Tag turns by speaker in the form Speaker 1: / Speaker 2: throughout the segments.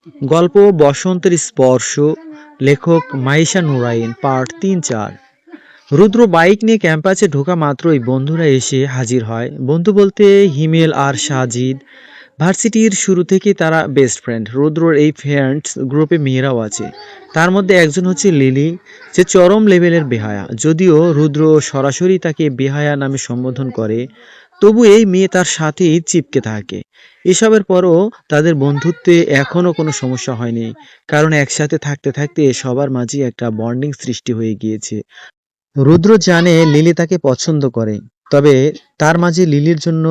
Speaker 1: গল্প বসন্তের স্পর্শ, লেখক মাইশা নুরাইন, পার্ট ৩-৪। রুদ্র বাইক নিয়ে ক্যাম্পাসে ঢোকা মাত্রই বন্ধুরা এসে হাজির হয়। বন্ধু বলতে হিমেল আর সাজিদ। ভার্সিটির শুরু থেকেই তারা বেস্ট ফ্রেন্ড। রুদ্রর এই ফ্রেন্ডস গ্রুপে মেয়েরাও আছে। তার মধ্যে একজন হচ্ছে লিলি, যে চরম লেভেলের বেহায়া। যদিও রুদ্র সরাসরি তাকে বেহায়া নামে সম্বোধন করে, তবু এই মেয়ে তার সাথেই চিপকে থাকে। এসবের পরও তাদের বন্ধুত্বে এখনো কোনো সমস্যা হয়নি, কারণ একসাথে থাকতে থাকতে সবার মাঝে একটা বন্ডিং সৃষ্টি হয়ে গিয়েছে। রুদ্র জানে লিলি তাকে পছন্দ করে, তবে তার মাঝে লিলির জন্য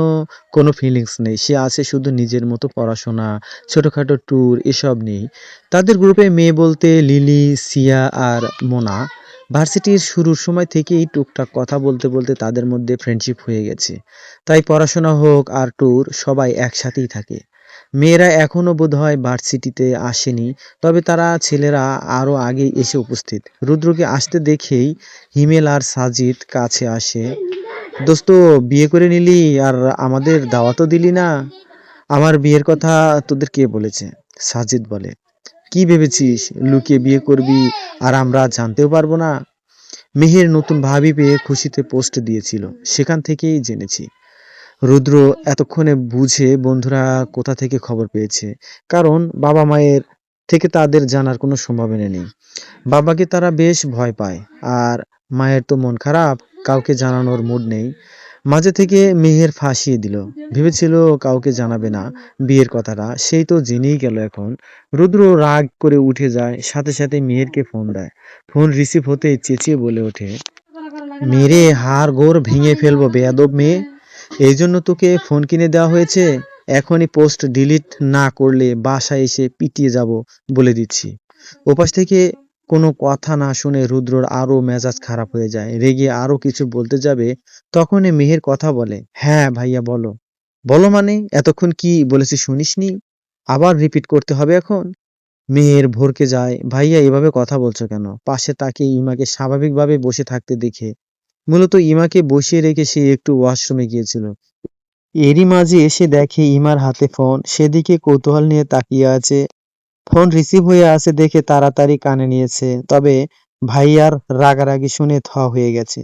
Speaker 1: কোনো ফিলিংস নেই। সে আছে শুধু নিজের মতো পড়াশোনা, ছোটখাটো ট্যুর এসব নেই। তাদের গ্রুপে মেয়ে বলতে লিলি, সিয়া আর মোনা। ভার্সিটির শুরুর সময় থেকেই টুকটাক কথা বলতে বলতে তাদের মধ্যে ফ্রেন্ডশিপ হয়ে গেছে। তাই পড়াশোনা হোক আর ট্যুর, সবাই একসাথেই থাকে। মেয়েরা এখনো বোধহয় ভার্সিটিতে আসেনি, তবে তারা ছেলেরা আরো আগেই এসে উপস্থিত। রুদ্রকে আসতে দেখেই হিমেল আর সাজিদ কাছে আসে। দোস্ত, বিয়ে করে নিলি আর আমাদের দাওয়াতও দিলি না। আমার বিয়ের কথা তোদের কে বলেছে? সাজিদ বলে। কি ভেবেছিস লুকিয়ে বিয়ে করবি আর আমরা জানতেও পারবো না? মেহের নতুন ভাবি পেয়ে খুশিতে পোস্ট দিয়েছিল, সেখান থেকেই জেনেছি। রুদ্র এতক্ষণে বুঝে বন্ধুরা কোথা থেকে খবর পেয়েছে, কারণ বাবা মায়ের থেকে তাদের জানার কোনো সম্ভাবনা নেই। বাবাকে তারা বেশ ভয় পায়, আর মায়ের তো মন খারাপ, কাউকে জানানোর মুড নেই। মাঝে থেকে মেহের ফাঁসিয়ে দিল, ভেবেছিল কাউকে জানাবে না বিয়ের কথাটা, সেই তো জেনেই গেল এখন। রুদ্র রাগ করে উঠে যায়, সাথে সাথে মেহেরকে ফোন দেয়। ফোন রিসিভ হতে চেঁচিয়ে বলে ওঠে, মেরে হাড় গোড় ভেঙে ফেলবো বেয়াদব মেয়ে! এই জন্য তোকে ফোন কিনে দেওয়া হয়েছে? এখনই পোস্ট ডিলিট না করলে বাসায় এসে পিটিয়ে যাব, বলে দিচ্ছি। ওপাশ থেকে কোনো কথা না শুনে রুদ্রর আরো মেজাজ খারাপ হয়ে যায়। রেগে আরো কিছু বলতে যাবে, তখনই মেহের কথা বলে। হ্যাঁ ভাইয়া বলো। বলো মানে, এতক্ষণ কি বলেছি শুনিসনি? আবার রিপিট করতে হবে এখন? মেহের ভড়কে যায়। ভাইয়া এভাবে কথা বলছো কেন? পাশে তাকে ইমাকে স্বাভাবিকভাবে বসে থাকতে দেখে। মূলত ইমাকে বসিয়ে রেখে সে একটু ওয়াশরুমে গিয়েছিল। এরই মাঝে এসে দেখে ইমার হাতে ফোন, সেদিকে কৌতূহল নিয়ে তাকিয়ে আছে। ফোন রিসিভ হয়ে আছে দেখে তাড়াতাড়ি কানে নিয়েছে, তবে ভাইয়ার রাগারাগি শুনে থ হয়ে গেছে।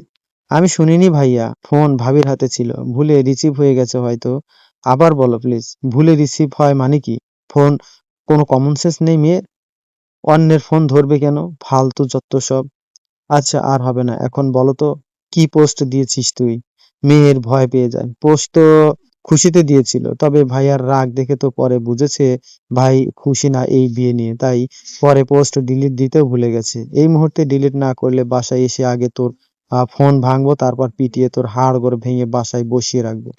Speaker 1: আমি শুনিনি ভাইয়া, ফোন ভাবির হাতে ছিল, ভুলে রিসিভ হয়ে গেছে হয়তো। আবার বলো প্লিজ, ভুলে রিসিভ হয় মানে কি? ফোন কোনো কমন সেন্স নেই মেয়ের? অন্যের ফোন ধরবে কেন? ফালতু যত সব। আচ্ছা আর হবে না, এখন বলো তো কি পোস্ট দিয়েছিস তুই? মেয়ের ভয় পেয়ে যায়। পোস্ট তো খুশিতে দিয়েছিল, তবে ভাইয়ার রাগ দেখে তো পরে বুঝেছে ভাই খুশি না এই বিয়ে নিয়ে, তাই পরে পোস্ট ডিলিট দিতেও ভুলে গেছে। এই মুহূর্তে ডিলিট না করলে বাসায় এসে আগে তোর ফোন ভাঙবো, তারপর পিটিয়ে তোর হাড়গোড় ভেঙে বাসায় বসিয়ে রাখবো।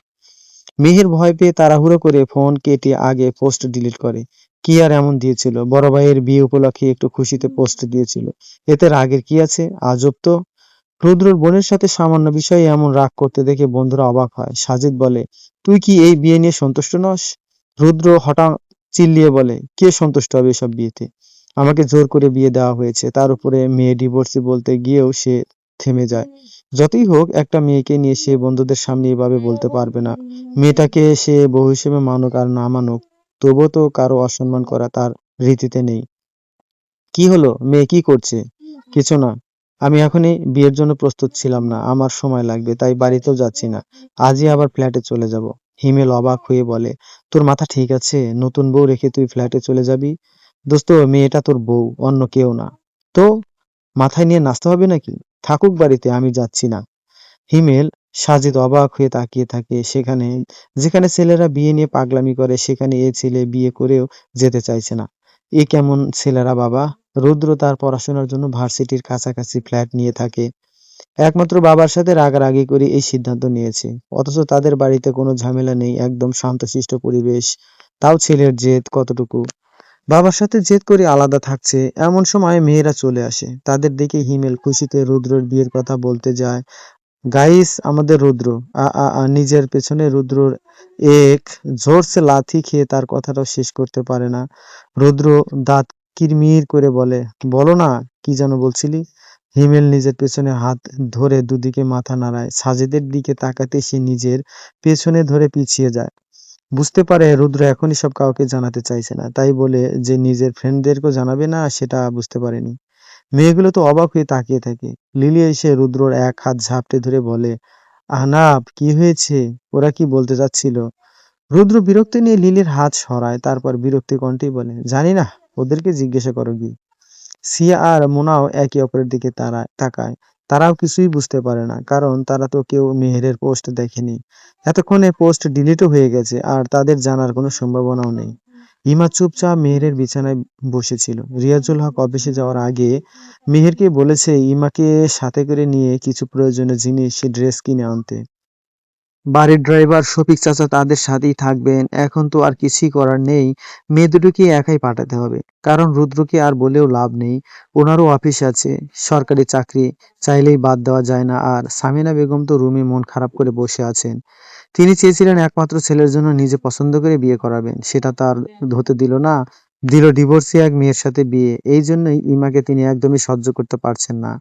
Speaker 1: মিহির ভয় পেয়ে তাড়াহুড়ো করে ফোন কেটে আগে পোস্ট ডিলিট করে। কি আর এমন দিয়েছিল? বড় ভাইয়ের বিয়ে উপলক্ষে একটু খুশিতে পোস্ট দিয়েছিল, এতে রাগের কি আছে? আজব তো। রুদ্রর বোনের সাথে সামান্য বিষয়ে এমন রাগ করতে দেখে বন্ধুরা অবাক হয়। সাজিদ বলে, তুই কি এই বিয়ে নিয়ে সন্তুষ্ট নস? রুদ্র হঠাৎ চিল্লিয়ে বলে, কে সন্তুষ্ট হবে এসব বিয়েতে? আমাকে জোর করে বিয়ে দেওয়া হয়েছে, তার উপরে মেয়ে ডিভোর্সি বলতে গিয়েও সে থেমে যায়। যতই হোক, একটা মেয়েকে নিয়ে সে বন্ধুদের সামনে এভাবে বলতে পারবে না। মেয়েটাকে সে বউ হিসেবে মানুক আর না মানুক, তবুও তো কারো অসম্মান করা তার রীতিতে নেই। কি হলো, মেয়ে কি করছে? কিছু না। আমি এখনই বিয়ের জন্য প্রস্তুত ছিলাম না, আমার সময় লাগবে, তাই বাড়িতেও যাচ্ছি না। আজই আবার ফ্ল্যাটে চলে যাব। হিমেল অবাক হয়ে বলে, তোর মাথা ঠিক আছে? নতুন বউ রেখে তুই ফ্ল্যাটে চলে যাবি? দোস্ত, মেয়েটা তোর বউ, অন্য কেউ না। তো মাথায় নিয়ে নাচতে হবে নাকি? থাকুক বাড়িতে, আমি যাচ্ছি না। হিমেল সাজিদ অবাক হয়ে তাকিয়ে থাকে। সেখানে যেখানে ছেলেরা বিয়ে নিয়ে পাগলামি করে, সেখানে এ ছেলে বিয়ে করেও যেতে চাইছে না। এ কেমন ছেলেরা বাবা! রুদ্র তার পড়াশোনার জন্য ভার্সিটির কাছাকাছি ফ্ল্যাট নিয়ে থাকে। একমাত্র বাবার সাথে রাগারাগি করে এই সিদ্ধান্ত নিয়েছে। অথচ তাদের বাড়িতে কোনো ঝামেলা নেই, একদম শান্তশিষ্ট পরিবেশ। তাও ছেলের জেদ কতটুকু! বাবার সাথে জেদ করে আলাদা থাকছে। এমন সময় মেয়েরা চলে আসে। তাদের দেখে হিমেল খুশিতে রুদ্রর বিয়ের কথা বলতে যায়। গাইস, আমাদের রুদ্র। নিজের পেছনে রুদ্রর এক জোরসে লাথি খেয়ে তার কথাটাও শেষ করতে পারে না। রুদ্র দাঁত কিরমির করে বলে, বলো না, কি যেন বলছিলি? হিমেল নিজের পেছনে হাত ধরে দুদিকে মাথা নাড়ায়। সাজেদের দিকে তাকাতে সে নিজের পেছনে ধরে পিছিয়ে যায়। বুঝতে পারে রুদ্র এখনই সব কাউকে জানাতে চাইছে না, তাই বলে যে নিজের ফ্রেন্ডদেরকেও জানাবে না সেটা বুঝতে পারেনি। মেয়েগুলো তো অবাক হয়ে তাকিয়ে থাকে। লিলি এসে রুদ্রর এক হাত ঝাপটে ধরে বলে, আহনাব কি হয়েছে? ওরা কি বলতে চাচ্ছিল? রুদ্র বিরক্তি নিয়ে লিলির হাত সরায়, তারপর বিরক্তি কণ্ঠেই বলে, জানি না, ওদেরকে জিজ্ঞাসা করো গিয়ে। সিয়া আর মোনাও একে অপরের দিকে তাকায়। তারাও কিছুই বুঝতে পারে না, কারণ তারা তো কেউ মেহেরের পোস্ট দেখেনি। এতক্ষণে পোস্ট ডিলিটও হয়ে গেছে আর তাদের জানার কোনো সম্ভাবনাও নেই। ইমা চুপচাপ মেহেরের বিছানায় বসেছিল। রিয়াজুল হক অফিসে যাওয়ার আগে মেহেরকে বলেছে ইমাকে সাথে করে নিয়ে কিছু প্রয়োজনীয় জিনিস, ড্রেস কিনে আনতে। বাড়ির ড্রাইভার শফিক চাচা তাদের সাথেই থাকবেন। এখন তো আর কিছুই করার নেই, মেয়ে দুটোকে একাই পাঠাতে হবে। কারণ রুদ্রকে আর বলেও লাভ নেই, ওনারও অফিস আছে, সরকারি চাকরি চাইলেই বাদ দেওয়া যায় না। আর সামিনা বেগম তো রুমে মন খারাপ করে বসে আছেন। তিনি চেয়েছিলেন একমাত্র ছেলের জন্য নিজে পছন্দ করে বিয়ে করাবেন, সেটা তার হতে দিল না, দিল ডিভোর্সি এক মেয়ের সাথে বিয়ে। এই জন্যই ইমাকে তিনি একদমই সহ্য করতে পারছেন না।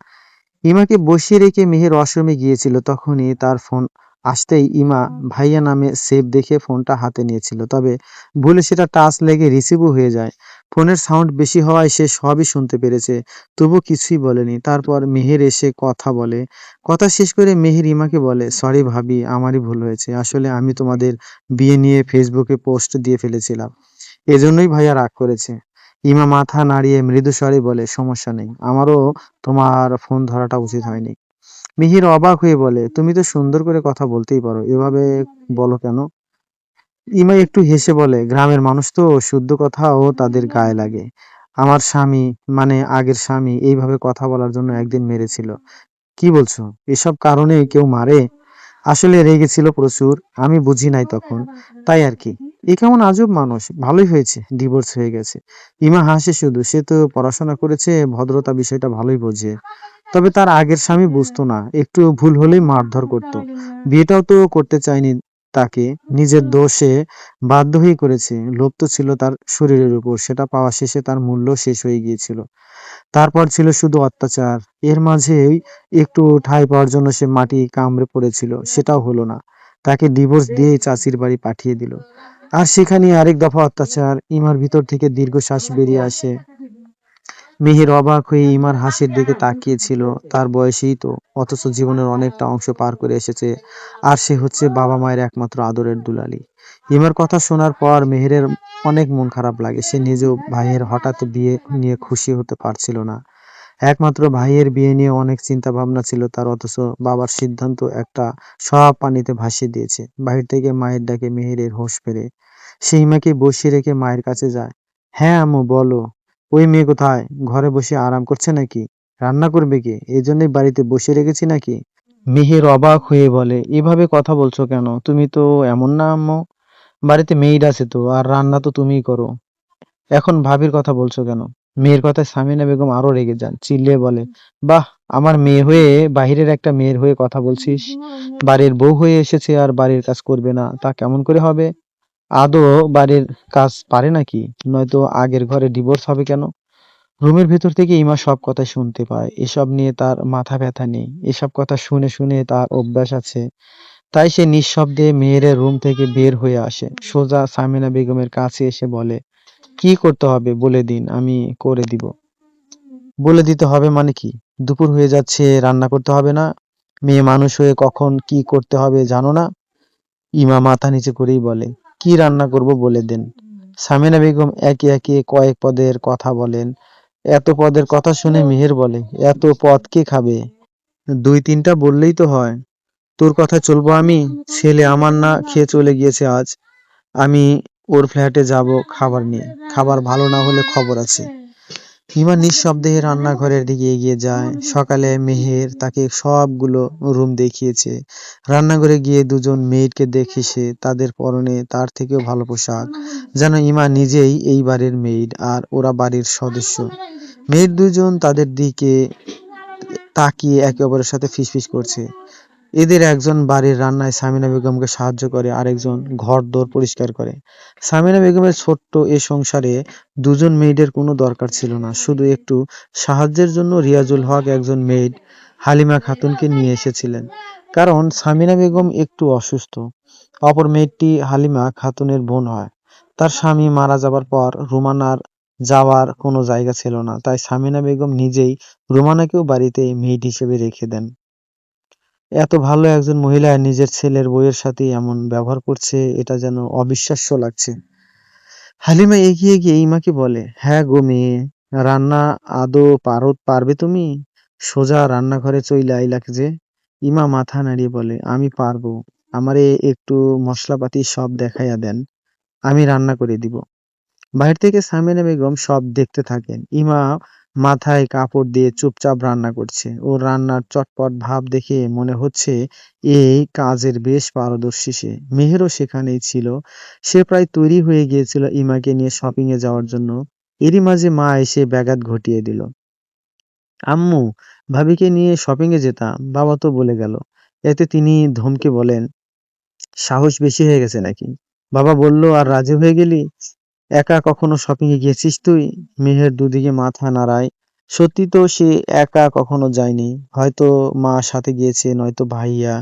Speaker 1: ইমাকে বসিয়ে রেখে মেহের ওয়াশরুমে গিয়েছিল, তখনই তার ফোন আসতেই ইমা ভাইয়া নামে সেভ দেখে ফোনটা হাতে নিয়েছিল, তবে ভুলে সেটা টাচ লেগে রিসিভও হয়ে যায়। ফোনের সাউন্ড বেশি হওয়ায় সে সবই শুনতে পেরেছে, তবু কিছুই বলেনি। তারপর মেহের এসে কথা বলে। কথা শেষ করে মেহের ইমাকে বলে, সরি ভাবি, আমারই ভুল হয়েছে। আসলে আমি তোমাদের বিয়ে নিয়ে ফেসবুকে পোস্ট দিয়ে ফেলেছিলাম, এজন্যই ভাইয়া রাগ করেছে। ইমা মাথা নাড়িয়ে মৃদু স্বরে বলে, সমস্যা নেই, আমারও তোমার ফোন ধরাটা উচিত হয়নি। মিহির অবাক হয়ে বলে, তুমি তো সুন্দর করে কথা বলতেই পারো, এভাবে বলো কেন? ইমা একটু হেসে বলে, গ্রামের মানুষ তো, শুদ্ধ কথাও তাদের গায়ে লাগে। আমার স্বামী, মানে আগের স্বামী, এইভাবে কথা বলার জন্য একদিন মেরেছিল। কি বলছো? এসব কারণে কেউ মারে? আসলে রেগেছিল প্রচুর, আমি বুঝি নাই তখন, তাই আর কি। এ কেমন আজব মানুষ, ভালোই হয়েছে ডিভোর্স হয়ে গেছে। ইমা হাসে শুধু, সে তো পড়াশোনা করেছে, ভদ্রতা বিষয়টা ভালোই বোঝে। তবে তার আগের স্বামী বুঝতো না, একটু ভুল হলেই মারধর করতো। বিয়েটাও তো করতে চায়নি তাকে, নিজের দোষে বাধ্য হয়ে করেছে। লোভ তো ছিল তার শরীরের উপর, সেটা পাওয়া শেষে তার মূল্য শেষ হয়ে গিয়েছিল। তারপর ছিল শুধু অত্যাচার। এর মাঝেই একটু ঠাঁই পাওয়ার জন্য সে মাটি কামড়ে পড়েছিল, সেটাও হলো না। তাকে ডিভোর্স দিয়ে চাচির বাড়ি পাঠিয়ে দিল। আর সেখানে আরেক দফা অত্যাচার। ইমার ভিতর থেকে দীর্ঘশ্বাস বেরিয়ে আসে। মিহির অবাক হয়ে ইমার হাসির দিকে তাকিয়েছিল। তার বয়সেই তো, অথচ জীবনের অনেকটা অংশ পার করে এসেছে। আর সে হচ্ছে বাবা মায়ের একমাত্র আদরের দুলালি। ইমার কথা শোনার পর মেহেরের অনেক মন খারাপ লাগে। সে নিজেও ভাইয়ের হঠাৎ বিয়ে নিয়ে খুশি হতে পারছিল না। একমাত্র ভাইয়ের বিয়ে নিয়ে অনেক চিন্তা ভাবনা ছিল তার, অথচ বাবার সিদ্ধান্ত একটা সব পানিতে ভাসিয়ে দিয়েছে। বাহির থেকে মায়ের ডাকে মেহেরের হোশ ফেরে। সে ইমাকে বসিয়ে রেখে মায়ের কাছে যায়। হ্যাঁ আম্মু বলো। ওই মেয়ে কোথায়? ঘরে বসে আরাম করছে নাকি? রান্না করবে কে? এই জন্যই বাড়িতে বসিয়ে রেখেছি নাকি? মিহির অবাক হয়ে বলে, এভাবে কথা বলছো কেন? তুমি তো এমন না আম্মু, বাড়িতে মেইড আছে তো, আর রান্না তো তুমিই করো। এখন ভাবির কথা বলছো কেন? মেয়ের কথায় সামিনা বেগম আরো রেগে যান, চিল্লিয়ে বলে, বাহ, আমার মেয়ে হয়ে বাহিরের একটা মেয়ের হয়ে কথা বলছিস? বাড়ির বউ হয়ে এসেছে আর বাড়ির কাজ করবে না, তা কেমন করে হবে? আদৌ বাড়ির কাজ পারে নাকি? নয়তো আগের ঘরে ডিভোর্স হবে কেন? রুমের ভেতর থেকে ইমা সব কথা শুনতে পায়। এসব নিয়ে তার মাথা ব্যথা নেই, এসব কথা শুনে শুনে তার অভ্যাস আছে। তাই সে নিঃশব্দে মেয়ের রুম থেকে বের হয়ে আসে, সোজা সামিনা বেগমের কাছে এসে বলে, কি করতে হবে বলে দিন, আমি করে দিব। বলে দিতে হবে মানে কি? দুপুর হয়ে যাচ্ছে, রান্না করতে হবে না? মেয়ে মানুষ হয়ে কখন কি করতে হবে জানো না? ইমা মাথা নিচু করেই বলে, কি রান্না করব বলে দেন। সামিনা বেগম একে একে কয়েক পদের কথা বলেন। এত পদের কথা শুনে মেহের বলে, এত পদ কে খাবে? দুই তিনটা বললেই তো হয়। তোর কথা চলবো আমি? ছেলে আমার না খেয়ে চলে গিয়েছে আজ। আমি ওর ফ্ল্যাটে যাব খাবার নিয়ে। খাবার ভালো না হলে খবর আছে। হিমা নিঃশব্দে রান্নাঘরের দিকে এগিয়ে যায়। সকালে মেহের তাকে সবগুলো রুম দেখিয়েছে। রান্নাঘরে গিয়ে দুজন মেয়েকে দেখে সে, তাদের পরনে তার থেকেও ভালো পোশাক, যেন ইমা নিজেই এই বাড়ির মেইড আর ওরা বাড়ির সদস্য। মেয়ের দুজন তাদের দিকে তাকিয়ে একে অপরের সাথে ফিসফিস করছে। এদের একজন বাড়ির রান্নায় সামিনা বেগমকে সাহায্য করে, আরেকজন ঘর-দোর পরিষ্কার করে। সামিনা বেগমের ছোট্ট এ সংসারে দুজন মেয়েদের কোনো দরকার ছিল না। শুধু একটু সাহায্যের জন্য রিয়াজুল হক একজন মেয়েড, হালিমা খাতুনকে নিয়ে এসেছিলেন। কারণ সামিনা বেগম একটু অসুস্থ। অপর মেয়েটি হালিমা খাতুনের বোন হয়। তার স্বামী মারা যাবার পর রুমানার যাওয়ার কোনো জায়গা ছিল না, তাই সামিনা বেগম নিজেই রুমানাকেও বাড়িতে মেইড হিসেবে রেখে দেন। এত ভালো একজন মহিলা নিজের ছেলের বউয়ের সাথে এমন ব্যবহার করছে, এটা যেন অবিশ্বাস্য লাগছে। হালিমা এগিয়ে গিয়ে ইমাকে বলে, হ্যাঁ গো মেয়ে, রান্না আদৌ পারবে তুমি? সোজা রান্নাঘরে চইলে আইলাক যে। ইমা মাথা নাড়িয়ে বলে, আমি পারবো। আমারে একটু মশলাপাতি সব দেখাইয়া দেন, আমি রান্না করে দিব। বাইরে থেকে সামিনা বেগম সব দেখতে থাকেন। ইমা মাথায় কাপড় দিয়ে চুপচাপ রান্না করছে। ওর রান্নার চটপট ভাব দেখে মনে হচ্ছে এই কাজের বেশ পারদর্শী সে। মেহেরও সেখানেই ছিল। সে প্রায় তৈরি হয়ে গিয়েছিল ইমাকে নিয়ে শপিং এ যাওয়ার জন্য। এরই মাঝে মা এসে ব্যাঘাত ঘটিয়ে দিল। আম্মু, ভাবিকে নিয়ে শপিং এ যেতাম, বাবা তো বলে গেল। এতে তিনি ধমকে বলেন, সাহস বেশি হয়ে গেছে নাকি? বাবা বলল আর রাজি হয়ে গেলি? একা কখনো শপিং এ গিয়েছিস তুই? মেহের দুদিকে মাথা নাড়ায়। সত্যি তো সে একা কখনো যায়নি। হয়তো মা সাথে গিয়েছে, নয়তো ভাইয়া।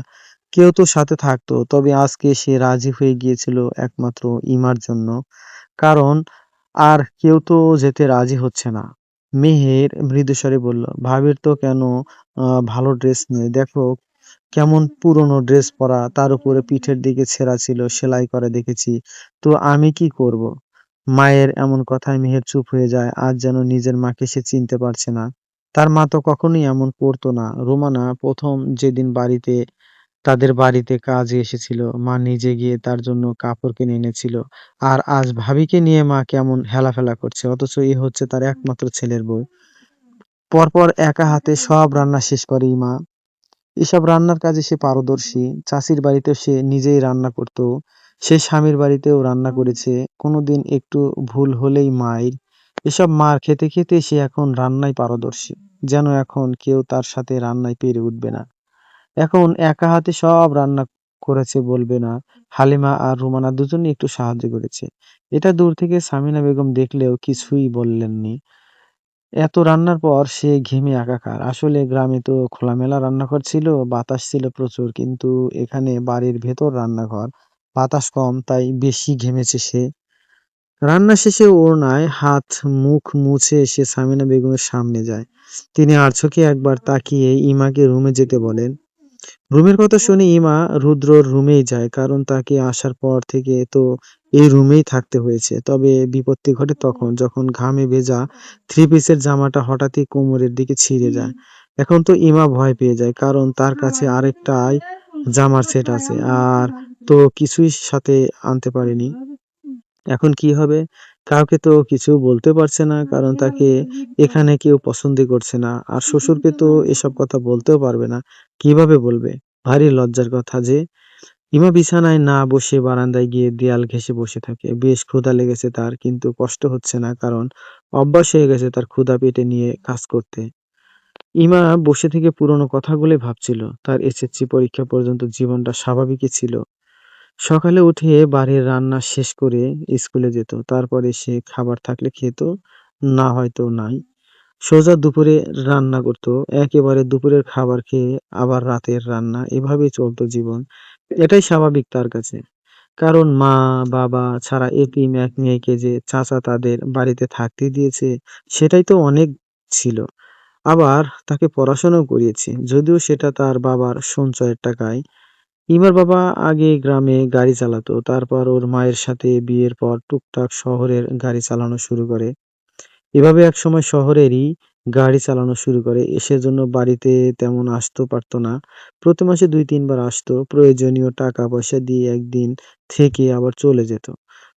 Speaker 1: কেউ তো সাথে থাকতো। তবে আজকে সে রাজি হয়ে গিয়েছিল একমাত্র ইমার জন্য। কারণ আর কেউ তো যেতে রাজি হচ্ছে না। মেহের মৃদুস্বরে বলল, ভাবির তো কেন ভালো ড্রেস নেই, দেখো কেমন পুরনো ড্রেস পরা, তার উপরে পিঠের দিকে ছেঁড়া ছিল, সেলাই করা দেখেছি। তো আমি কি করব? মায়ের এমন কথায় মেহের চুপ হয়ে যায়। আজ যেন নিজের মাকে সে চিনতে পারছে না। তার মা তো কখনোই এমন করতো না। রোমানা প্রথম যেদিন তাদের বাড়িতে কাজে এসেছিল, মা নিজে গিয়ে তার জন্য কাপড় কিনে এনেছিল। আর আজ ভাবিকে নিয়ে মা কেমন হেলাফেলা করছে, অথচ এ হচ্ছে তার একমাত্র ছেলের বউ। পরপর একা হাতে সব রান্না শেষ করে মা। এসব রান্নার কাজে সে পারদর্শী। চাচির বাড়িতেও সে নিজেই রান্না করত। সে স্বামীর বাড়িতেও রান্না করেছে। কোনোদিন একটু ভুল হলেই মাইর। এসব মার খেতে খেতে সে এখন রান্নায় পারদর্শী। যেন এখন কেউ তার সাথে রান্নায় পেরে উঠবে না। এখন একা হাতে সব রান্না করেছে বলবে না। হালিমা আর রুমানা দুজনেই একটু সাহায্য করেছে। এটা দূর থেকে সামিনা বেগম দেখলেও কিছুই বললেননি। এত রান্নার পর সে ঘেমে একাকার। আসলে গ্রামে তো খোলামেলা রান্নাঘর ছিল, বাতাস ছিল প্রচুর, কিন্তু এখানে বাড়ির ভেতর রান্নাঘর, বাতাস কম, তাই বেশি ঘেমেছে সে। রান্না শেষে ওড়নায় হাত মুখ মুছে সে সামিনা বেগমের সামনে যায়। তিনি আড়চোখে একবার তাকিয়ে ইমাকে রুমে যেতে বলেন। রুমের কথা শুনে ইমা রুদ্রর রুমেই যায়, কারণ তাকে আসার পর থেকে তো এই রুমেই থাকতে হয়েছে। তবে বিপত্তি ঘটে তখন, যখন ঘামে ভেজা থ্রি পিসের জামাটা হঠাৎই কোমরের দিকে ছিঁড়ে যায়। এখন তো ইমা ভয় পেয়ে যায়, কারণ তার কাছে আরেকটাই জামার সেট আছে, আর তো কিছুই সাথে আনতে পারেনি। এখন কি হবে? কাউকে তো কিছু বলতে পারছে না, কারণ তাকে এখানে কেউ পছন্দই করছে না। আর শ্বশুরকে তো এসব কথা বলতেও পারবে না। কিভাবে বলবে? ভারী লজ্জার কথা যে। ইমা বিছানায় না বসে বারান্দায় গিয়ে দেয়াল ঘেঁষে বসে থাকে। বেশ ক্ষুধা লেগেছে তার, কিন্তু কষ্ট হচ্ছে না, কারণ অভ্যাস হয়ে গেছে তার ক্ষুধা পেটে নিয়ে কাজ করতে। ইমা বসে থেকে পুরনো কথাগুলোই ভাবছিল। তার এসএসসি পরীক্ষা পর্যন্ত জীবনটা স্বাভাবিকই ছিল। সকালে উঠে বাড়ির রান্না শেষ করে স্কুলে যেত। তারপরে সে খাবার থাকলে খেত, না হয়তো নাই। সোজা দুপুরে রান্না করত। একেবারে দুপুরের খাবার খেয়ে আবার রাতের রান্না। এভাবেই চলতো জীবন। এটাই স্বাভাবিক তার কাছে। কারণ মা, বাবা ছাড়া এতিম এক মেয়েকে যে চাচা তাদের বাড়িতে থাকতে দিয়েছে, সেটাই তো অনেক ছিল। আবার তাকে পড়াশোনাও করিয়েছে, যদিও সেটা তার বাবার সঞ্চয়ের টাকায়। ইমার বাবা আগে গ্রামে গাড়ি চালাতো, তারপর ওর মায়ের সাথে বিয়ের পর টুকটাক শহরের গাড়ি চালানো শুরু করে। এভাবে একসময় শহরেরই গাড়ি চালানো শুরু করে। সেজন্য বাড়িতে তেমন আসতেও পারতো না। প্রতি মাসে ২-৩ বার আসতো। প্রয়োজনীয় টাকা পয়সা দিয়ে একদিন থেকে আবার চলে যেত।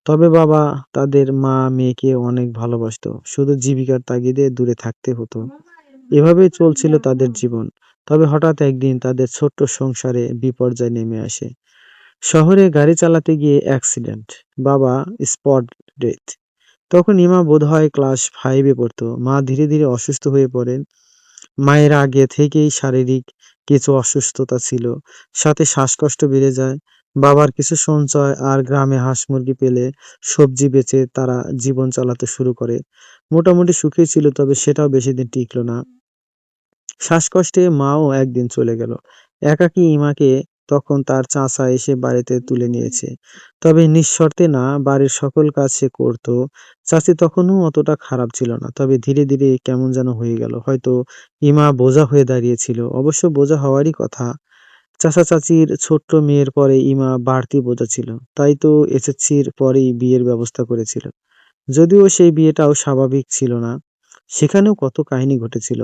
Speaker 1: তবে বাবা, তাদের মা মেয়েকে অনেক ভালোবাসতো। শুধু জীবিকার তাগিদে দূরে থাকতে হতো। এভাবেই চলছিল তাদের জীবন। তবে হঠাৎ একদিন তাদের ছোট্ট সংসারে বিপর্যয় নেমে আসে। শহরে গাড়ি চালাতে গিয়ে অ্যাক্সিডেন্ট। বাবা স্পট ডেথ। তখন ইমা বোধহয় ক্লাস 5 এ পড়তো। মা ধীরে ধীরে অসুস্থ হয়ে পড়েন। মায়ের আগে থেকেই শারীরিক কিছু অসুস্থতা ছিল, সাথে শ্বাসকষ্ট বেড়ে যায়। বাবার কিছু সঞ্চয় আর গ্রামে হাঁস মুরগি পেলে সবজি বেচে তারা জীবন চালাতে শুরু করে। মোটামুটি সুখী ছিল, তবে সেটাও বেশি দিন টিকলো না। শ্বাসকষ্টে মাও একদিন চলে গেল। একাকী ইমাকে তখন তার চাচা এসে বাড়িতে তুলে নিয়েছে। তবে নিঃশর্তে না, বাড়ির সকল কাজ সে করত। চাচি তখনও অতটা খারাপ ছিল না, তবে ধীরে ধীরে কেমন যেন হয়ে গেল। হয়তো ইমা বোঝা হয়ে দাঁড়িয়েছিল, অবশ্য বোঝা হওয়ারই কথা। চাচা চাচির ছোট্ট মেয়ের পরে ইমা বাড়তি বোঝা ছিল। তাই তো এসএসসির পরেই বিয়ের ব্যবস্থা করেছিল। যদিও সেই বিয়েটাও স্বাভাবিক ছিল না, সেখানেও কত কাহিনী ঘটেছিল।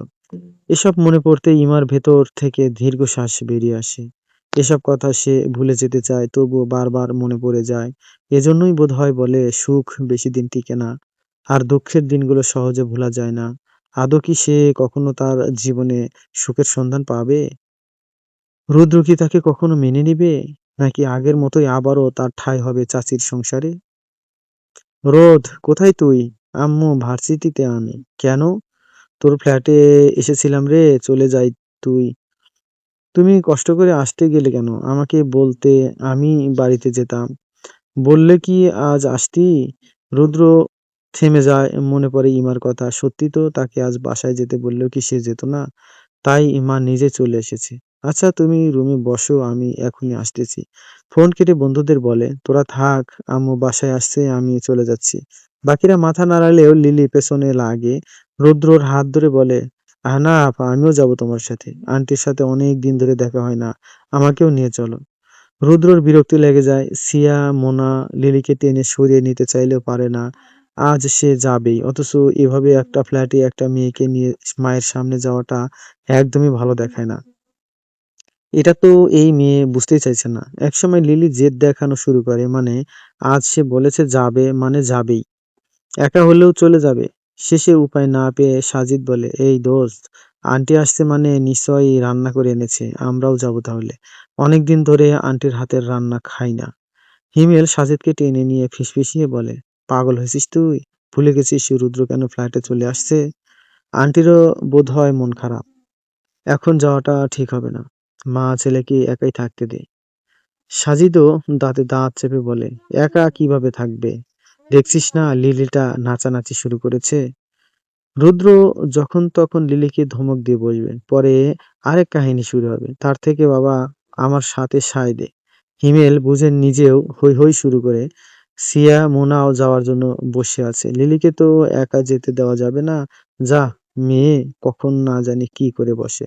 Speaker 1: এসব মনে পড়তে ইমার ভেতর থেকে দীর্ঘশ্বাস বেরিয়ে আসে। এসব কথা সে ভুলে যেতে চায়, তবুও বারবার মনে পড়ে যায়। এজন্যই বোধহয় বলে, সুখ বেশি দিন টিকে না, আর দুঃখের দিনগুলো সহজে ভোলা যায় না। আদৌ কি সে কখনো তার জীবনে সুখের সন্ধান পাবে? রুদ্র কি তাকে কখনো মেনে নিবে, নাকি আগের মতোই আবারও তার ঠাঁই হবে চাচির সংসারে? রোদ, কোথায় তুই? আম্মু, ভার্সিটিতে আমি। কেন? তোর ফ্ল্যাটে এসেছিলাম রে, চলে যাই তুই। তুমি কষ্ট করে আসতে গেলে কেন? আমাকে বলতে আমি বাড়িতে যেতাম। বললে কি আজ আসতি? রুদ্র থেমে যায়, মনে পড়ে ইমার কথা। সত্যি তো, তাকে আজ বাসায় যেতে বললেও কি সে যেত না? তাই ইমা নিজে চলে এসেছে। আচ্ছা, তুমি রুমে বসো, আমি এখনই আসতেছি। ফোন কেটে বন্ধুদের বলে, তোরা থাক, আম্মু বাসায় আসছে, আমি চলে যাচ্ছি। বাকিরা মাথা নাড়ালেও লিলি পেছনে লাগে। রুদ্রর হাত ধরে বলে, না আপা, আমিও যাব তোমার সাথে। আন্টির সাথে অনেক দিন ধরে দেখা হয় না, আমাকেও নিয়ে চলো। রুদ্রর বিরক্তি লেগে যায়। সিয়া, মোনা লিলিকে টেনে সরিয়ে নিতে চাইলেও পারে না। আজ সে যাবেই, অথচ এভাবে একটা ফ্ল্যাটে একটা মেয়েকে নিয়ে মায়ের সামনে যাওয়াটা একদমই ভালো দেখায় না। এটা তো এই মেয়ে বুঝতেই চাইছে না। একসময় লিলি জেদ দেখানো শুরু করে, মানে আজ সে বলেছে যাবে মানে যাবেই, একা হলেও চলে যাবে। শেষে উপায় না পেয়ে সাজিদ বলে, এই দোস্ত, আন্টি আসছে মানে নিশ্চয়ই রান্না করে এনেছে, আমরাও যাবো তাহলে। অনেকদিন ধরে আন্টির হাতের রান্না খাই না। হিমেল সাজিদকে টেনে নিয়ে ফিসফিসিয়ে বলে, পাগল হয়েছিস তুই? ভুলে গেছিস রুদ্র কেন ফ্ল্যাটে চলে আসছে? আন্টিরও বোধহয় মন খারাপ। এখন যাওয়াটা ঠিক হবে না, মা ছেলেকে একাই থাকতে দে। সাজিদও দাঁতে দাঁত চেপে বলে, একা কিভাবে থাকবে? দেখছিস না লিলিটা নাচানাচি শুরু করেছে। রুদ্র যখন তখন লিলিকে ধমক দিয়ে বসবে, পরে আরেক কাহিনী শুরু হবে। তার থেকে বাবা আমার সাথে সায় দে। হিমেল বুঝে নিজেও হৈ হৈ শুরু করে। সিয়া, মোনাও যাওয়ার জন্য বসে আছে। লিলিকে তো একা যেতে দেওয়া যাবে না। যা, মেয়ে কখন না জানি কি করে বসে।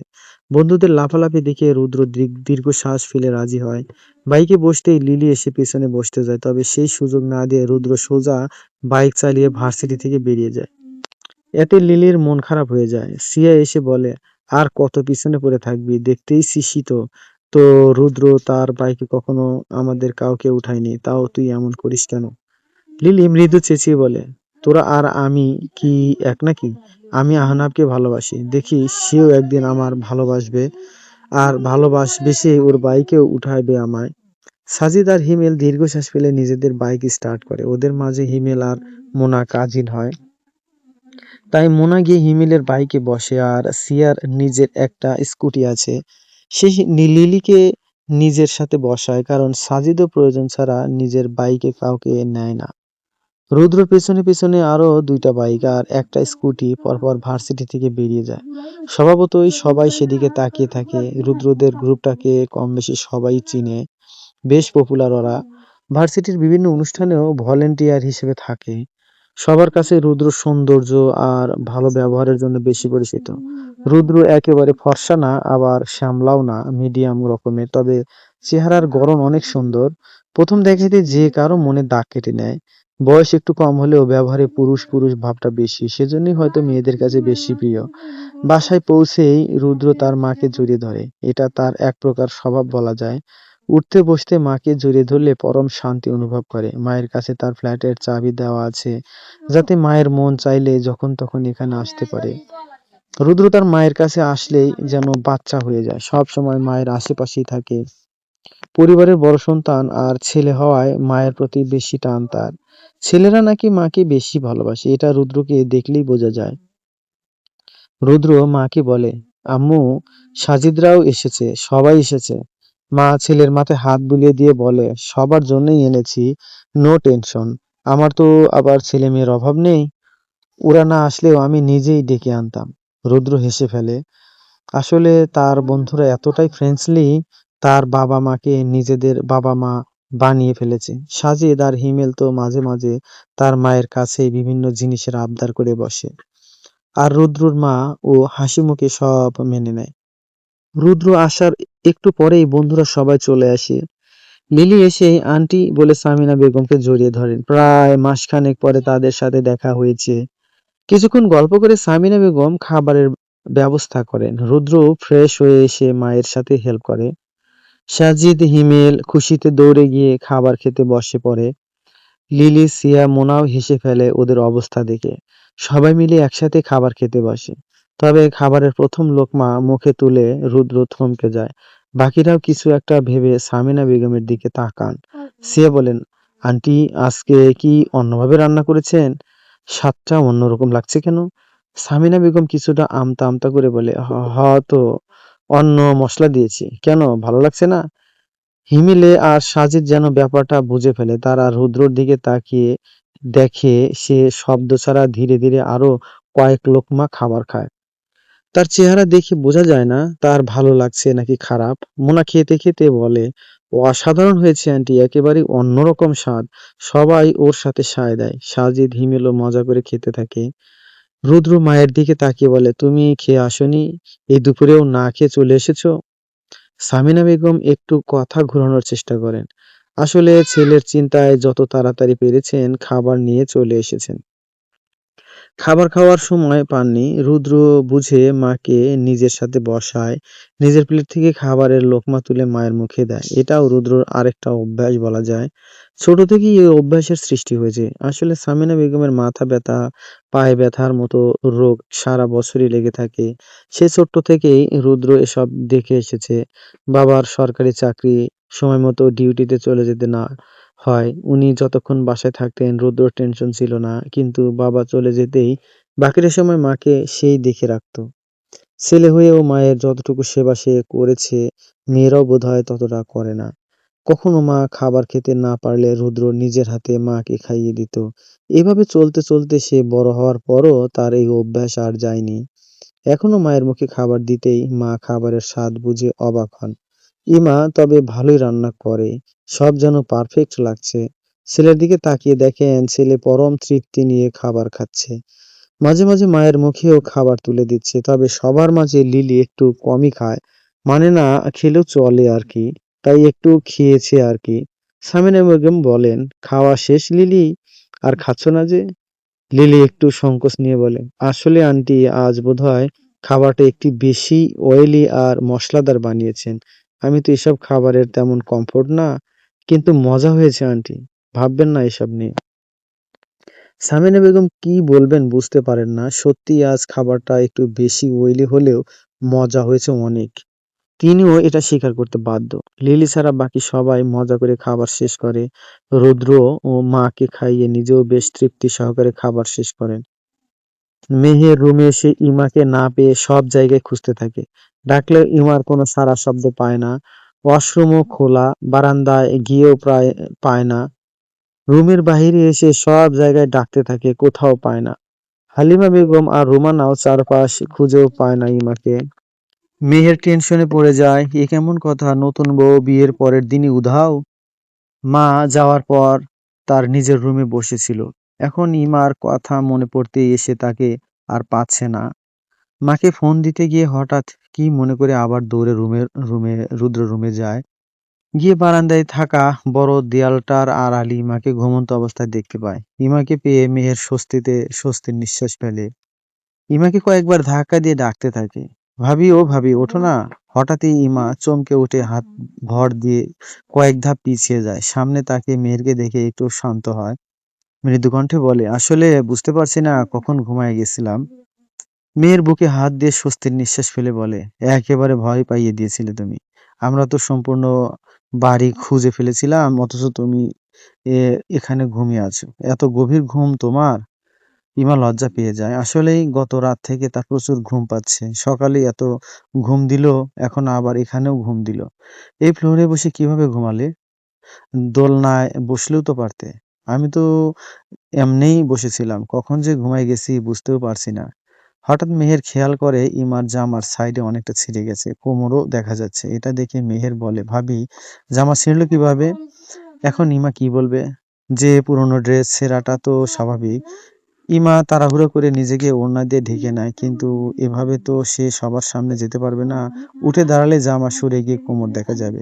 Speaker 1: বন্ধুদের লাফালাফি দেখে রুদ্র দীর্ঘশ্বাস ফেলে রাজি হয়। বাইকে বসতেই লিলি এসে পেছনে বসতে যায়, তবে সেই সুযোগ না দিয়ে রুদ্র সোজা বাইক চালিয়ে ভার্সিটি থেকে বেরিয়ে যায়। এতে লিলির মন খারাপ হয়ে যায়। সিয়া এসে বলে, আর কত পিছনে পড়ে থাকবি, দেখতেই শিশি তো। তো রুদ্র তার বাইকে কখনো আমাদের কাউকে উঠায়নি, তাও তুই এমন করিস কেন? লিলি মৃদু চেঁচিয়ে বলে, তোরা আর আমি কি এক নাকি? আমি আহনাবকে ভালোবাসি, দেখি সেও একদিন আমার ভালোবাসবে, আর ভালোবাসবে ওর বাইকেও উঠাইবে আমায়। সাজিদ আর হিমেল দীর্ঘশ্বাস ফেলে নিজেদের বাইক স্টার্ট করে। ওদের মাঝে হিমেল আর মোনা কাজিন হয়। তাই মোনা গিয়ে হিমেলের বাইকে বসে, আর সিয়ার নিজের একটা স্কুটি আছে, সে লিলিকে নিজের সাথে বসায়, কারণ সাজিদও প্রয়োজন ছাড়া নিজের বাইকে কাউকে নেয় না। রুদ্র পেছনে পেছনে আরো দুইটা বাইক আর একটা স্কুটি পরপর ভার্সিটি থেকে বেরিয়ে যায়। স্বভাবতই সবাই সেদিকে তাকিয়ে থাকে। রুদ্রদের গ্রুপটাকে কম বেশি সবাই চিনে, বেশ পপুলার ওরা। ভার্সিটির বিভিন্ন অনুষ্ঠানেও ভলেন্টিয়ার হিসেবে থাকে। সবার কাছে রুদ্র সৌন্দর্য আর ভালো ব্যবহারের জন্য বেশি পরিচিত। রুদ্র একেবারে ফর্সা না, আবার শ্যামলাও না, মিডিয়াম রকমের, তবে চেহারার গড়ন অনেক সুন্দর। প্রথম দেখাতে যে কারো মনে দাগ কেটে নেয়। বয়স একটু কম হলেও ব্যবহারে পুরুষ পুরুষ ভাবটা বেশি, সেজন্যই হয়তো মেয়েদের কাছে বেশি প্রিয়। বাসায় পৌঁছেই রুদ্র তার মাকে জড়িয়ে ধরে। এটা তার এক প্রকার স্বভাব বলা যায়। উঠতে বসতে মাকে জড়িয়ে ধরলে পরম শান্তি অনুভব করে। মায়ের কাছে তার ফ্ল্যাটের চাবি দেওয়া আছে, যাতে মায়ের মন চাইলে যখন তখন এখানে আসতে পারে। রুদ্র তার মায়ের কাছে আসলেই যেন বাচ্চা হয়ে যায়, সব সময় মায়ের আশেপাশেই থাকে। পরিবারের বড় সন্তান আর ছেলে হওয়ায় মায়ের প্রতি বেশি টান তার। ছেলেরা নাকি মাকে বেশি ভালোবাসে, এটা রুদ্রকে দেখলেই বোঝা যায়। রুদ্র মাকে বলে, আম্মু, সাজিদরাও এসেছে, সবাই এসেছে। মা ছেলের মাথায় হাত বুলিয়ে দিয়ে বলে, সবার জন্যই এনেছি, নো টেনশন। আমার তো আবার ছেলে মেয়ের অভাব নেই, ওরা না আসলেও আমি নিজেই ডেকে আনতাম। রুদ্র হেসে ফেলে। আসলে তার বন্ধুরা এতটাই ফ্রেন্ডলি, তার বাবা-মাকে নিজেদের বাবা-মা বানিয়ে ফেলেছে। সাজিদ আর হিমেল তো মাঝে মাঝে তার মায়ের কাছেই বিভিন্ন জিনিসের আবদার করে বসে। আর রুদ্রর মা ও হাসিমুখে সব মেনে নেয়। রুদ্র আসার একটু পরেই বন্ধুরা সবাই চলে আসে। লিলি এসেই আন্টি বলে সামিনা বেগমকে জড়িয়ে ধরেন। প্রায় মাসখানেক পরে তাদের সাথে দেখা হয়েছে। কিছুক্ষণ গল্প করে সামিনা বেগম খাবারের ব্যবস্থা করেন। রুদ্র ফ্রেশ হয়ে এসে মায়ের সাথে হেল্প করে। সাজিদ হিমেল খুশিতে দৌড়ে গিয়ে খাবার খেতে বসে পড়ে। লিলি সিয়া মোনাও হেসে ফেলে ওদের অবস্থা দেখে। সবাই মিলে একসাথে খাবার খেতে বসে। তবে খাবারের প্রথম লোকমা মুখে তুলে রুদ্র থমকে যায়। বাকিরাও কিছু একটা ভেবে সামিনা বেগমের দিকে তাকান। সিয়া বলেন, আন্টি আজকে কি অন্যভাবে রান্না করেছেন? স্বাদটা অন্যরকম লাগছে কেন? সামিনা বেগম কিছুটা আমতা আমতা করে বলে, হয়তো অন্য মশলা দিয়েছি। কেন, ভালো লাগছে না? হিমেলে আর সাজিদ যেন ব্যাপারটা বুঝে ফেলে। তারা রুদ্রর দিকে তাকিয়ে দেখে সে শব্দ ছাড়া ধীরে ধীরে আরো কয়েক লোকমা খাবার খায়। তার চেহারা দেখে বোঝা যায় না তার ভালো লাগছে নাকি খারাপ। মোনা খেতে খেতে বলে, অসাধারণ হয়েছে আন্টি, একেবারে অন্যরকম স্বাদ। সবাই ওর সাথে সায় দেয়। সাজিদ হিমেলও মজা করে খেতে থাকে। রুদ্র মায়ের দিকে তাকিয়ে বলে, তুমি খেয়ে আসোনি? এই দুপুরেও না খেয়ে চলে এসেছো? সামিনা বেগম একটু কথা ঘোরানোর চেষ্টা করেন। আসলে ছেলের চিন্তায় যত তাড়াতাড়ি পেরেছেন খাবার নিয়ে চলে এসেছেন। খাবার খাওয়ার সময় পাননি। রুদ্র বুঝে মাকে নিজের সাথে বসায়, নিজের প্লেট থেকে খাবারের লোকমা তুলে মায়ের মুখে দেয়। এটাও রুদ্রর আরেকটা অভ্যাস বলা যায়। ছোট থেকেই এই অভ্যাসের সৃষ্টি হয়েছে। আসলে সামিনা বেগমের মাথা ব্যথা, পায়ে ব্যথার মতো রোগ সারা বছরই লেগে থাকে। সে ছোট্ট থেকেই রুদ্র এসব দেখে এসেছে। বাবার সরকারি চাকরি, সময় মতো ডিউটিতে চলে যেতে না হয়। উনি যতক্ষণ বাসায় থাকতেন রুদ্রর টেনশন ছিল না, কিন্তু বাবা চলে যেতেই বাকিটা সময় মাকে সেই দেখে রাখতো। ছেলে হয়েও মায়ের যতটুকু সেবা সে করেছে মেয়েরাও বোধহয় ততটা করে না। কখনো মা খাবার খেতে না পারলে রুদ্র নিজের হাতে মাকে খাইয়ে দিত। এভাবে চলতে চলতে সে বড় হওয়ার পরও তার এই অভ্যাস আর যায়নি। এখনো মায়ের মুখে খাবার দিতেই মা খাবারের স্বাদ বুঝে অবাক হন। ইমা তবে ভালোই রান্না করে, সব যেন পারফেক্ট লাগছে। ছেলের দিকে তাকিয়ে দেখেন ছেলে পরম তৃপ্তি নিয়ে খাবার খাচ্ছে। মাঝে মাঝে মায়ের মুখেও খাবার তুলে দিচ্ছে। তবে সবার মাঝে লিলি একটু কমই খায়। মানে না খেলেও চলে আর কি, তাই একটু খেয়েছে আর কি। সামিনা বেগম বলেন, খাওয়া শেষ লিলি? আর খাচ্ছ না যে? লিলি একটু সংকোচ নিয়ে বলে, আসলে আন্টি আজ বোধহয় খাবারটা একটু বেশি অয়েলি আর মশলাদার বানিয়েছেন। আমি তো এসব খাবারের তেমন কমফোর্ট না, কিন্তু মজা হয়েছে আন্টি, ভাববেন না এসব নিয়ে। সামিনা বেগম কি বলবেন বুঝতে পারেন না। সত্যি আজ খাবারটা একটু বেশি অয়েলি হলেও মজা হয়েছে অনেক। তিনিও এটা স্বীকার করতে বাধ্য। লিলি ছাড়া বাকি সবাই মজা করে খাবার শেষ করে। রুদ্র ও মাকে খাইয়ে নিজেও বেশ তৃপ্তি সহকারে খাবার শেষ করেন। মেহের রুমে এসে ইমাকে না পেয়ে সব জায়গায় খুঁজতে থাকে। ডাকলেও ইমার কোনো সাড়া শব্দ পায় না। ওয়াশরুমও খোলা, বারান্দায় গিয়েও প্রায় পায় না। রুমের বাহিরে এসে সব জায়গায় ডাকতে থাকে, কোথাও পায় না। হালিমা বেগম আর রুমানাও চারপাশ খুঁজেও পায় না ইমাকে। মেহের টেনশনে পড়ে যায়, এ কেমন কথা, নতুন বউ বিয়ের পরের দিনই উধাও। মা যাওয়ার পর তার নিজের রুমে বসেছিল। এখন ইমার কথা মনে পড়তেই এসে তাকে আর পাচ্ছে না। মাকে ফোন দিতে গিয়ে হঠাৎ কি মনে করে আবার দৌড়ে রুদ্র রুমে যায়। গিয়ে বারান্দায় থাকা বড় দেয়ালটার আড়ালে ইমাকে ঘুমন্ত অবস্থায় দেখতে পায়। ইমাকে পেয়ে মেহের স্বস্তির নিঃশ্বাস ফেলে। ইমাকে কয়েকবার ধাক্কা দিয়ে ডাকতে থাকে, ভাবি ও ভাবি ওঠো না। হঠাৎই ইমা চমকে উঠে হাত ভর দিয়ে কয়েক ধাপ পিছিয়ে যায়। সামনে তাকে মেহেরকে দেখে একটু শান্ত হয়। মৃদু কণ্ঠে বলে, আসলে বুঝতে পারছি না কখন ঘুমায় গেছিলাম। মেয়ের বুকে হাত দিয়ে স্বস্তির নিঃশ্বাস ফেলে বলে, একেবারে ভয় পাইয়ে দিয়েছিলে তুমি। আমরা তো সম্পূর্ণ বাড়ি খুঁজে ফেলেছিলাম, অথচ তুমি এখানে ঘুমিয়ে আছো। এত গভীর ঘুম তোমার? ইমা লজ্জা পেয়ে যায়। আসলেই গত রাত থেকে তার প্রচুর ঘুম পাচ্ছে। সকালে এত ঘুম দিল, এখন আবার এখানেও ঘুম দিল। এই ফ্লোরে বসে কিভাবে ঘুমালে? দোলনায় বসলেও তো পারতে। আমি তো এমনিই বসেছিলাম, কখন যে ঘুমায় গেছি বুঝতেও পারছি না। হঠাৎ মেহের খেয়াল করে ইমার জামার সাইডে অনেকটা ছিঁড়ে গেছে, কোমরও দেখা যাচ্ছে। এটা দেখে মেহের বলে, ভাবি জামা ছিঁড়লো কিভাবে? এখন ইমা কি বলবে? যে পুরনো ড্রেস ছেঁড়াটা তো স্বাভাবিক। ইমা তাড়াহুড়ো করে নিজেকে ওড়না দিয়ে ঢেকে নেয়, কিন্তু এভাবে তো সে সবার সামনে যেতে পারবে না। উঠে দাঁড়ালে জামা সরে গিয়ে কোমর দেখা যাবে।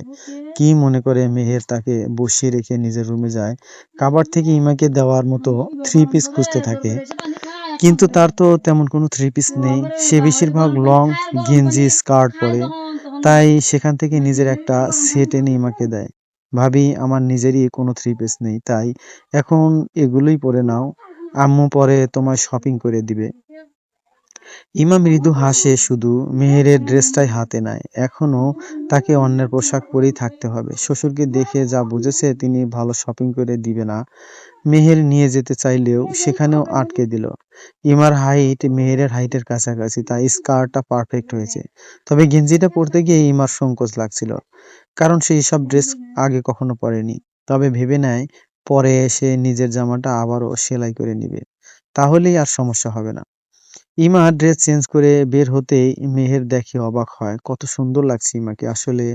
Speaker 1: কি মনে করে মেহের তাকে বসিয়ে রেখে নিজের রুমে যায়। কাবাড থেকে ইমাকে দেওয়ার মতো থ্রি পিস খুঁজতে থাকে, কিন্তু তার তো তেমন কোনো থ্রি পিস নেই। সে বেশিরভাগ লং গেঞ্জি স্কার্ট পরে, তাই সেখান থেকে নিজের একটা সেট এনে ইমাকে দেয়। ভাবি আমার নিজেরই কোনো থ্রি পিস নেই, তাই এখন এগুলোই পরে নাও, আম্মু পরে তোমায় শপিং করে দিবে। ইমা মৃদু হাসে, শুধু মেহেরের ড্রেসটাই হাতে নেয়। এখনো তাকে অন্যের পোশাক পরেই থাকতে হবে। শ্বশুরকে দেখে যা বুঝেছে তিনি ভালো শপিং করে দিবে না। মেহের নিয়ে যেতে চাইলেও সেখানেও আটকে দিল। ইমার হাইট মেহেরের হাইটের কাছাকাছি, তাই স্কার্টটা পারফেক্ট হয়েছে। তবে গেঞ্জিটা পরতে গিয়ে ইমার সংকোচ লাগছিল, কারণ সে এসব ড্রেস আগে কখনো পরেনি। তবে ভেবে নেয় পরে সে নিজের জামাটা আবারও সেলাই করে নিবে, তাহলেই আর সমস্যা হবে না। ইমা ড্রেস চেঞ্জ করে বের হতেই মেহের দেখে অবাক হয়, কত সুন্দর লাগছে ইমাকে। আসলে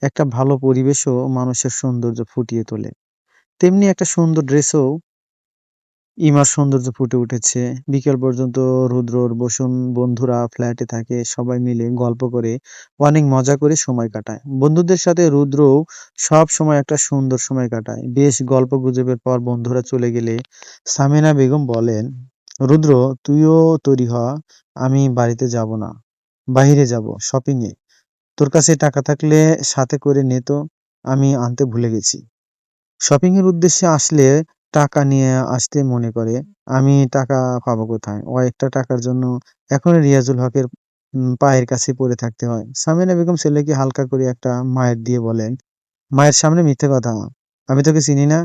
Speaker 1: একটা ভালো পরিবেশও মানুষের সৌন্দর্য ফুটিয়ে তোলে, তেমনি একটা সুন্দর ড্রেসও ইমার সৌন্দর্য ফুটে উঠেছে। বিকেল পর্যন্ত রুদ্রর বসুন বন্ধুরা ফ্ল্যাটে থাকে, সবাই মিলে গল্প করে অনেক মজা করে সময় কাটায়। বন্ধুদের সাথে রুদ্রও সব সময় একটা সুন্দর সময় কাটায়। বেশ গল্প গুজবের পর বন্ধুরা চলে গেলে সামিনা বেগম বলেন, রুদ্র তুইও তৈরি হ, আমি বাড়িতে যাব না, বাইরে যাব শপিং এ। তোর কাছে টাকা থাকলে সাথে করে নে তো, আমি আনতে ভুলে গেছি। শপিং এর উদ্দেশ্যে আসলে টাকা নিয়ে আসতে মনে করে, আমি টাকা পাবো কোথায়? কয়েকটা টাকার জন্য এখন রিয়াজুল হকের পায়ের কাছে পড়ে থাকতে হয়। সামিনা বেগম ছেলেকে হালকা করে একটা মায়ের দিয়ে বলেন, মায়ের সামনে মিথ্যে কথা, আমি তোকে চিনি না,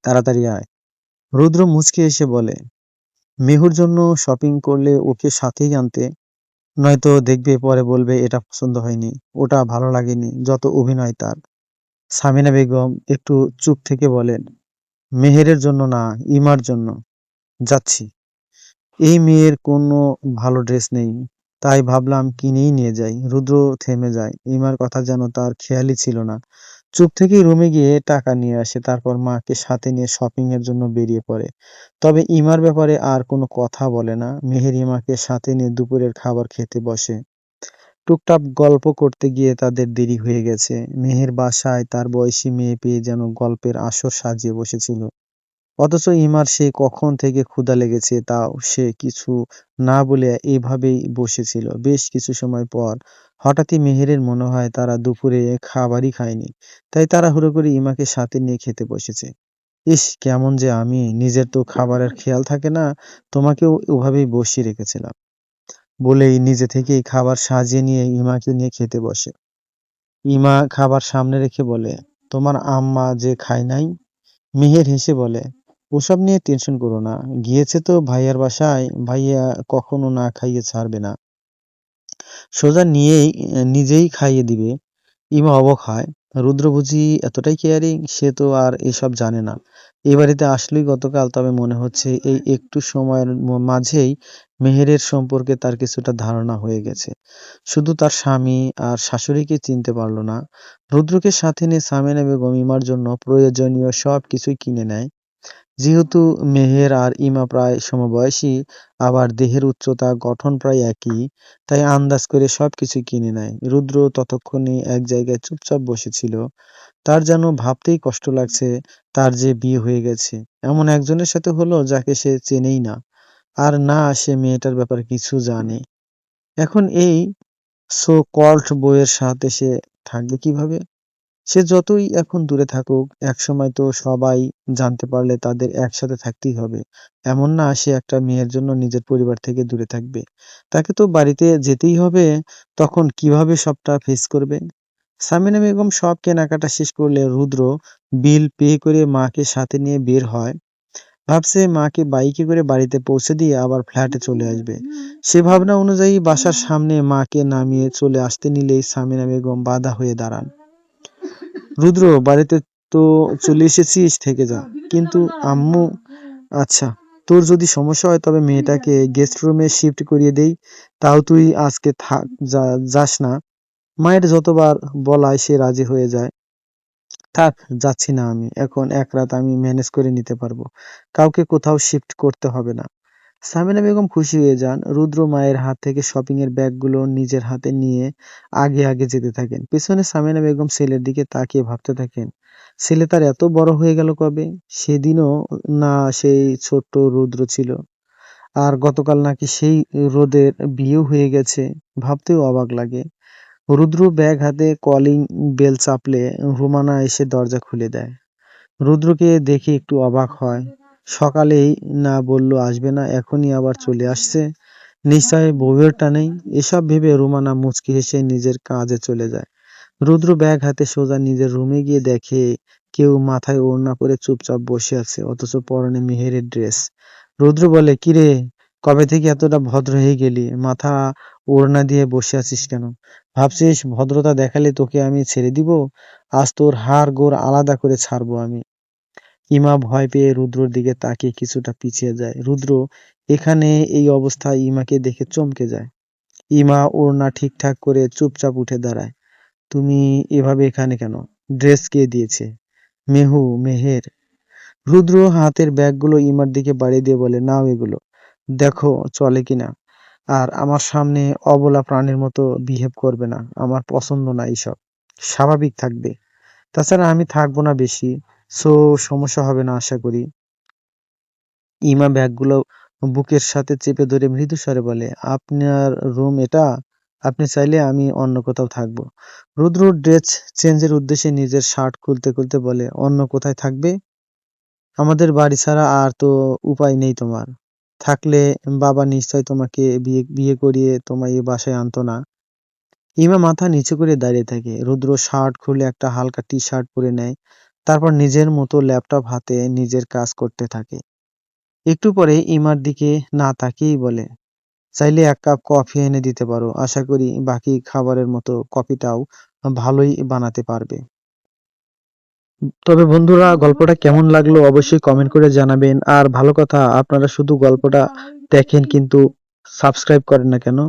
Speaker 1: তাড়াতাড়ি আয়। রুদ্র মুচকি এসে বলে, মেহুর জন্য শপিং করলে ওকে সাথেই আনতে, নয়তো দেখবে পরে বলবে এটা পছন্দ হয়নি, ওটা ভালো লাগেনি, যত অভিনয় তার। সামিনা বেগম একটু চুপ থেকে বলেন, মেহেরের জন্য না, ইমার জন্য যাচ্ছি। এই মেয়ের কোনো ভালো ড্রেস নেই, তাই ভাবলাম কিনেই নিয়ে যাই। রুদ্র থেমে যায়, ইমার কথা যেন তার খেয়ালই ছিল না। চুপ থেকেই রুমে গিয়ে টাকা নিয়ে আসে, তারপর মাকে সাথে নিয়ে শপিং এর জন্য বেরিয়ে পড়ে। তবে ইমার ব্যাপারে আর কোনো কথা বলে না। মেহের ইমাকে সাথে নিয়ে দুপুরের খাবার খেতে বসে। টুকটাক গল্প করতে গিয়ে তাদের দেরি হয়ে গেছে। মেহের বাসায় তার বয়সী মেয়ে পেয়ে যেন গল্পের আসর সাজিয়ে বসেছিল। অথচ ইমার সেই কখন থেকে ক্ষুধা লেগেছে তাও সে কিছু না বলে এভাবেই বসেছিল। বেশ কিছু সময় পর হঠাৎই মেহেরের মনে হয় তারা দুপুরে খাবারই খায়নি, তাই তাড়াহুড়ো করে ইমাকে সাথে নিয়ে খেতে বসেছে। ইস কেমন যে আমি, নিজের তো খাবারের খেয়াল থাকে না, তোমাকেও ওভাবেই বসিয়ে রেখেছিলাম, বলেই নিজে থেকেই খাবার সাজিয়ে নিয়ে ইমাকে নিয়ে খেতে বসে। ইমা খাবার সামনে রেখে বলে, তোমার আম্মা যে খায় নাই? মিহির হেসে বলে, ওসব নিয়ে টেনশন করো না, গিয়েছে তো ভাইয়ার বাসায়, ভাইয়া কখনো না খাইয়ে ছাড়বে না, সোজা নিয়েই নিজেই খাইয়ে দিবে। ইমা অবাক হয়, রুদ্র বুঝি এতটাই কেয়ারিং? সে তো আর এসব জানে না। এ বাড়িতে আসলেই গতকাল, তবে মনে হচ্ছে এই একটু সময়ের মাঝেই মেহেরের সম্পর্কে তার কিছুটা ধারণা হয়ে গেছে। শুধু তার স্বামী আর শাশুড়িকে চিনতে পারল না। রুদ্রকে সাথে নিয়ে সামিনা বেগম ইমার জন্য প্রয়োজনীয় সব কিছুই কিনে নেয়। যেহেতু মেহের আর ইমা প্রায় সমবয়সী, আবার দেহের উচ্চতা গঠন প্রায় একই, তাই আন্দাজ করে সবকিছু কিনে নেয়। রুদ্র ততক্ষণে এক জায়গায় চুপচাপ বসেছিল। তার যেন ভাবতেই কষ্ট লাগছে, তার যে বিয়ে হয়ে গেছে এমন একজনের সাথে হলো যাকে সে চেনেই না, আর না সে মেয়েটার ব্যাপারে কিছু জানে। এখন এই সো কল্ড বউয়ের সাথে সে থাকবে কিভাবে? সে যতই এখন দূরে থাকুক, একসময় তো সবাই জানতে পারলে তাদের একসাথে থাকতেই হবে। এমন না সে একটা মেয়ের জন্য নিজের পরিবার থেকে দূরে থাকবে। তাকে তো বাড়িতে যেতেই হবে। তখন কিভাবে সবটা ফেস করবে? সামিনা বেগম সব কেনাকাটা শেষ করলে রুদ্র বিল পে করে মাকে সাথে নিয়ে বের হয়। ভাবছে মাকে বাইকে করে বাড়িতে পৌঁছে দিয়ে আবার ফ্ল্যাটে চলে আসবে। সে ভাবনা অনুযায়ী বাসার সামনে মাকে নামিয়ে চলে আসতে নিলেই সামিনা বেগম বাধা হয়ে দাঁড়ান। রুদ্র, বাড়িতে তো চলে এসেছিস, থেকে যা। কিন্তু আম্মু, আচ্ছা। তোর যদি সমস্যা হয় তবে মেয়েটাকে গেস্ট রুমে শিফট করিয়ে দেই, তাও তুই আজকে থাক, যাস না। মায়ের যতবার বলায় সে রাজি হয়ে যায়। থাক, যাচ্ছি না আমি, এখন এক রাত আমি ম্যানেজ করে নিতে পারবো, কাউকে কোথাও শিফট করতে হবে না। সামিনা বেগম খুশি হয়ে যান। রুদ্র মায়ের হাত থেকে শপিং এর ব্যাগগুলো নিজের হাতে নিয়ে আগে আগে যেতে থাকেন। পেছনে সামিনা বেগম ছেলের দিকে তাকিয়ে ভাবতে থাকেন, ছেলে তার এত বড় হয়ে গেল কবে? সেদিনও না সেই ছোট্ট রুদ্র ছিল, আর গতকাল নাকি সেই রোদের বিয়েও হয়ে গেছে। ভাবতেও অবাক লাগে। রুদ্র ব্যাগ হাতে কলিং বেল চাপলে রুমানা এসে দরজা খুলে দেয়। রুদ্রকে দেখে একটু অবাক হয়। সকালেই না বললো আসবে না, এখনই আবার চলে আসছে। নিশ্চয় বউয়ের টানেই। এসব ভেবে রুমানা মুচকি হেসে নিজের কাজে চলে যায়। রুদ্র ব্যাগ হাতে সোজা নিজের রুমে গিয়ে দেখে কেউ মাথায় ওড়না পরে চুপচাপ বসে আছে, অথচ পরনে মেহেরের ড্রেস। রুদ্র বলে, কিরে, কবে থেকে এতটা ভদ্র হয়ে গেলি? মাথা ওড়না দিয়ে বসে আছিস কেন? ভাবছিস ভদ্রতা দেখালে তোকে আমি ছেড়ে দিব? আজ তোর হাড় গোড় আলাদা করে ছাড়বো আমি। ইমা ভয় পেয়ে রুদ্রর দিকে তাকিয়ে কিছুটা পিছিয়ে যায়। রুদ্র এখানে এই অবস্থায় ইমাকে দেখে চমকে যায়। ইমা ওড়না ঠিকঠাক করে চুপচাপ উঠে দাঁড়ায়। তুমি এভাবে এখানে কেন? ড্রেস কে দিয়েছে? মেহের। রুদ্র হাতের ব্যাগগুলো ইমার দিকে বাড়িয়ে দিয়ে বলে, নাও এগুলো, দেখো চলে কিনা। আর আমার সামনে অবলা প্রাণীর মতো বিহেভ করবে না, আমার পছন্দ না এইসব। স্বাভাবিক থাকবে। তাছাড়া আমি থাকবো না বেশি, সো সমস্যা হবে না আশা করি। ইমা ব্যাগগুলো বুকের সাথে চেপে ধরে মৃদু স্বরে বলে, আপনার রুম এটা? আপনি চাইলে আমি অন্য কোথাও থাকবো। রুদ্র ড্রেস চেঞ্জের উদ্দেশ্যে নিজের শার্ট খুলতে খুলতে বলে, অন্য কোথায় থাকবে? আমাদের বাড়ি ছাড়া আর তো উপায় নেই তোমার। থাকলে বাবা নিশ্চয় তোমাকে বিয়ে বিয়ে করিয়ে তোমায় এই বাসায় আনতো না। ইমা মাথা নিচু করে দাঁড়িয়ে থাকে। রুদ্র শার্ট খুলে একটা হালকা টি শার্ট পরে নেয়। তারপর নিজের মতো ল্যাপটপ হাতে নিজের কাজ করতে থাকে। একটু পরে ইমার দিকে না তাকিয়েই বলে, চাইলে এক কাপ কফি এনে দিতে পারো, আশা করি বাকি খাবারের মতো কফিটাও ভালোই বানাতে পারবে। তবে বন্ধুরা, গল্পটা কেমন লাগলো অবশ্যই কমেন্ট করে জানাবেন। আর ভালো কথা, আপনারা শুধু গল্পটা দেখেন কিন্তু সাবস্ক্রাইব করেন না কেন?